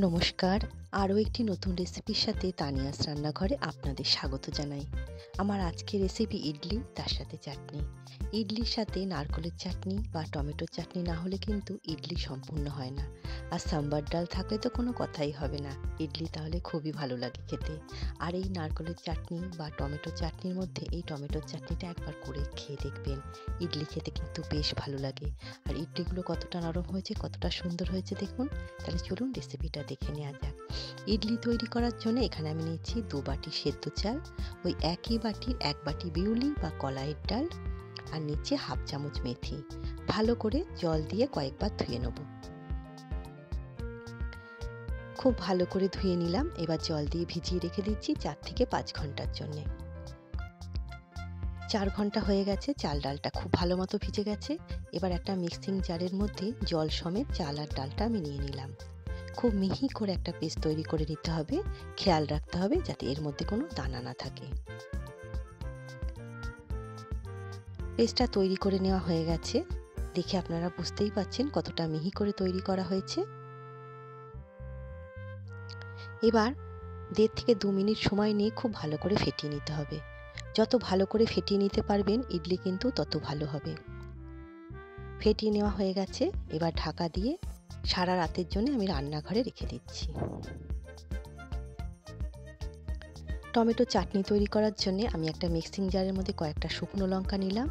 নমস্কার, আরও একটি নতুন রেসিপির সাথে তানিয়াস রান্নাঘরে আপনাদের স্বাগত জানাই। আমার আজকের রেসিপি ইডলি, তার সাথে চাটনি। ইডলির সাথে নারকেলের চাটনি বা টমেটোর চাটনি না হলে কিন্তু ইডলি সম্পূর্ণ হয় না। আর সাম্বার ডাল থাকলে তো কোনো কথাই হবে না, ইডলি তাহলে খুবই ভালো লাগে খেতে। আর এই নারকেলের চাটনি বা টমেটোর চাটনির মধ্যে এই টমেটোর চাটনিটা একবার করে খেয়ে দেখবেন, ইডলি খেতে কিন্তু বেশ ভালো লাগে। আর ইডলিগুলো কতটা নরম হয়েছে, কতটা সুন্দর হয়েছে দেখুন। তাহলে চলুন রেসিপিটা দেখে নেওয়া যাক। ইডলি তৈরি করার জন্য এখানে আমি নিচ্ছি 2 বাটি সেদ্ধ চাল, ওই একই বাটির 1 বাটি বিউলি বা কলাইয়ের ডাল, আর নিচে হাফ চামচ মেথি। ভালো করে জল দিয়ে কয়েকবার ধুয়ে নেব। খুব ভালো করে ধুয়ে নিলাম। এবার জল দিয়ে ভিজিয়ে রেখে দিচ্ছি 4 থেকে 5 ঘন্টার জন্যে। 4 ঘন্টা হয়ে গেছে, চাল ডালটা খুব ভালো মতো ভিজে গেছে। এবার একটা মিক্সিং জারের মধ্যে জল সমেত চাল আর ডালটা আমি নিয়ে নিলাম। খুব মিহি করে একটা পেস্ট তৈরি করে নিতে হবে। খেয়াল রাখতে হবে যাতে এর মধ্যে কোনো দানা না থাকে। পেস্টটা তৈরি করে নেওয়া হয়ে গেছে। দেখে আপনারা বুঝতেই পাচ্ছেন কতটা মিহি করে তৈরি করা হয়েছে। এবার 1.5 থেকে 2 মিনিট সময় নিয়ে খুব ভালো করে ফেটিয়ে নিতে হবে। যত ভালো করে ফেটিয়ে নিতে পারবেন ইডলি কিন্তু তত ভালো হবে। ফেটিয়ে নেওয়া হয়ে গেছে। এবার ঢাকা দিয়ে সারা রাতের জন্য আমি রান্নাঘরে রেখে দিচ্ছি। টমেটো চাটনি তৈরি করার জন্য আমি একটা মিক্সিং জারের মধ্যে কয়েকটা শুকনো লঙ্কা নিলাম,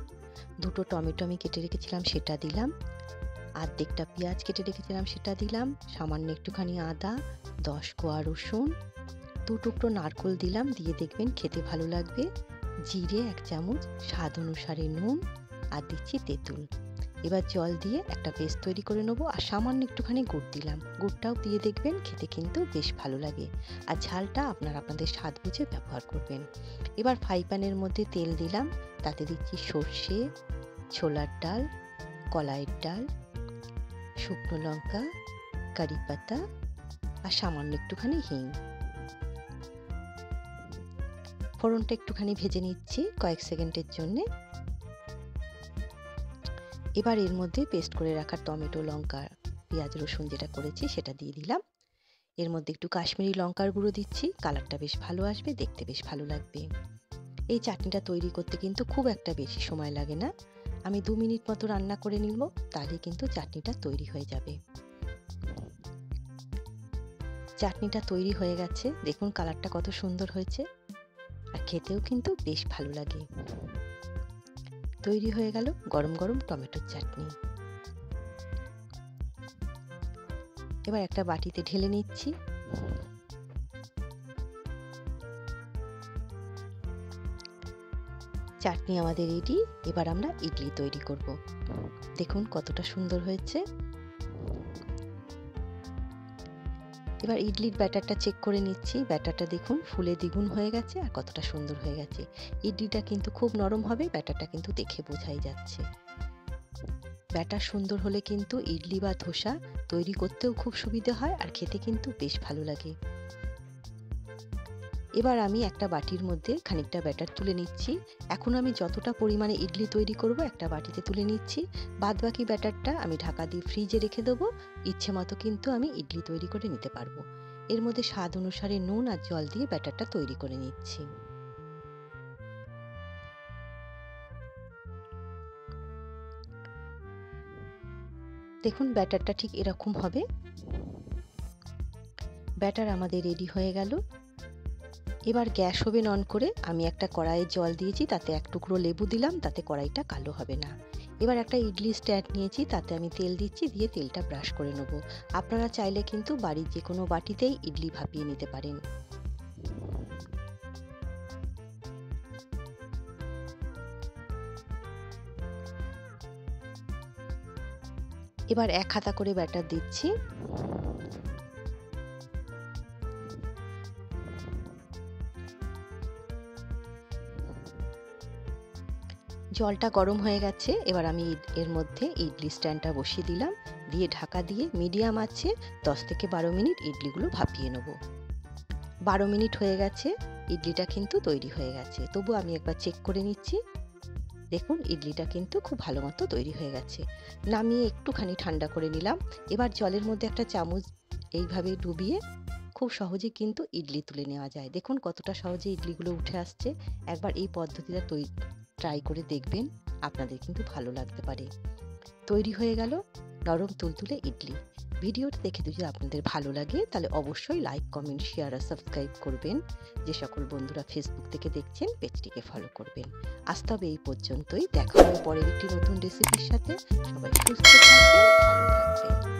2টো টমেটো আমি কেটে রেখেছিলাম সেটা দিলাম, অর্ধেকটা পেঁয়াজ কেটে রেখেছিলাম সেটা দিলাম, সামান্য একটুখানি আদা, 10 কোয়া রসুন, 2 টুকরো নারকেল দিলাম, দিয়ে দেখবেন খেতে ভালো লাগবে, জিরে 1 চামচ, স্বাদ অনুসারে নুন, আর দিচ্ছি তেঁতুল। এবার জল দিয়ে একটা পেস্ট তৈরি করে নেবো। আর সামান্য একটুখানি গুড় দিলাম, গুড়টাও দিয়ে দেখবেন খেতে কিন্তু বেশ ভালো লাগে। আর ঝালটা আপনারা আপনাদের স্বাদ বুঝে ব্যবহার করবেন। এবার ফ্রাই প্যানের মধ্যে তেল দিলাম, তাতে দিচ্ছি সর্ষে, ছোলার ডাল, কলাইয়ের ডাল, শুকনো লঙ্কা, কারি পাতা, আর সামান্য একটুখানি হিং। ফোড়নটা একটুখানি ভেজে নিচ্ছি কয়েক সেকেন্ডের জন্যে। এবার এর মধ্যে পেস্ট করে রাখা টমেটো, লঙ্কা, পেঁয়াজ, রসুন যেটা করেছি সেটা দিয়ে দিলাম। এর মধ্যে একটু কাশ্মীরি লঙ্কার গুঁড়ো দিচ্ছি, কালারটা বেশ ভালো আসবে, দেখতে বেশ ভালো লাগবে। এই চাটনিটা তৈরি করতে কিন্তু খুব একটা বেশি সময় লাগে না। আমি 2 মিনিট মতো রান্না করে নিব, তাহলে কিন্তু চাটনিটা তৈরি হয়ে যাবে। চাটনিটা তৈরি হয়ে গেছে, দেখুন কালারটা কত সুন্দর হয়েছে, আর খেতেও কিন্তু বেশ ভালো লাগে। তৈরি হয়ে গেল গরম গরম টমেটোর চাটনি। এবার একটা বাটিতে ঢেলে নিচ্ছি। চাটনি আমাদের রেডি। এবার আমরা ইডলি তৈরি করব। দেখুন কতটা সুন্দর হয়েছে। এবার ইডলির ব্যাটারটা চেক করে নিচ্ছি। ব্যাটারটা দেখুন ফুলে দ্বিগুণ হয়ে গেছে আর কতটা সুন্দর হয়ে গেছে। ইডলিটা কিন্তু খুব নরম হবে, ব্যাটারটা কিন্তু দেখে বোঝাই যাচ্ছে। ব্যাটার সুন্দর হলে কিন্তু ইডলি বা ধোসা তৈরি করতেও খুব সুবিধে হয়, আর খেতে কিন্তু বেশ ভালো লাগে। এবার আমি একটা বাটির মধ্যে খানিকটা ব্যাটার তুলে নিচ্ছি। এখন আমি যতটা পরিমাণে ইডলি তৈরি করব একটা বাটিতে তুলে নিচ্ছি। বাদ বাকি ব্যাটারটা আমি ঢাকা দিয়ে ফ্রিজে রেখে দেবো। ইচ্ছে মতো কিন্তু আমি ইডলি তৈরি করে নিতে পারবো। এর মধ্যে স্বাদ অনুসারে নুন আর জল দিয়ে ব্যাটারটা তৈরি করে নিচ্ছি। দেখুন ব্যাটারটা ঠিক এরকম হবে। ব্যাটার আমাদের রেডি হয়ে গেল। এবার গ্যাস ওভেন অন করে আমি একটা কড়াইয়ে জল দিয়েছি, তাতে 1 টুকরো লেবু দিলাম, তাতে কড়াইটা কালো হবে না। এবার একটা ইডলি স্ট্যান্ড নিয়েছি, তাতে আমি তেল দিচ্ছি, দিয়ে তেলটা ব্রাশ করে নেব। আপনারা চাইলে কিন্তু বাড়ির যে কোনো বাটিতেই ইডলি ভাপিয়ে নিতে পারেন। এবার 1 হাতা করে ব্যাটার দিচ্ছি। জলটা গরম হয়ে গেছে। এবার আমি এর মধ্যে ইডলি স্ট্যান্ডটা বসিয়ে দিলাম, দিয়ে ঢাকা দিয়ে মিডিয়াম আঁচে 10 থেকে 12 মিনিট ইডলিগুলো ভাপিয়ে নেব। 12 মিনিট হয়ে গেছে, ইডলিটা কিন্তু তৈরি হয়ে গেছে। তবু আমি একবার চেক করে নিচ্ছি। দেখুন ইডলিটা কিন্তু খুব ভালো মতো তৈরি হয়ে গেছে। নামিয়ে একটুখানি ঠান্ডা করে নিলাম। এবার জলের মধ্যে একটা চামচ এইভাবে ডুবিয়ে খুব সহজে কিন্তু ইডলি তুলে নেওয়া যায়। দেখুন কতটা সহজে ইডলিগুলো উঠে আসছে। একবার এই পদ্ধতিটা ট্রাই করে দেখবেন, আপনাদের কিন্তু ভালো লাগতে পারে। তৈরি হয়ে গেল নরম তুলতুলে ইডলি। ভিডিওটা দেখে যদি আপনাদের ভালো লাগে তাহলে অবশ্যই লাইক, কমেন্ট, শেয়ার আর সাবস্ক্রাইব করবেন। যে সকল বন্ধুরা ফেসবুক থেকে দেখছেন পেজটিকে ফলো করবেন। আজ তবে এই পর্যন্তই, দেখা হবে পরের একটি নতুন রেসিপির সাথে। সবাই সুস্থ থাকবেন, ভালো থাকবেন।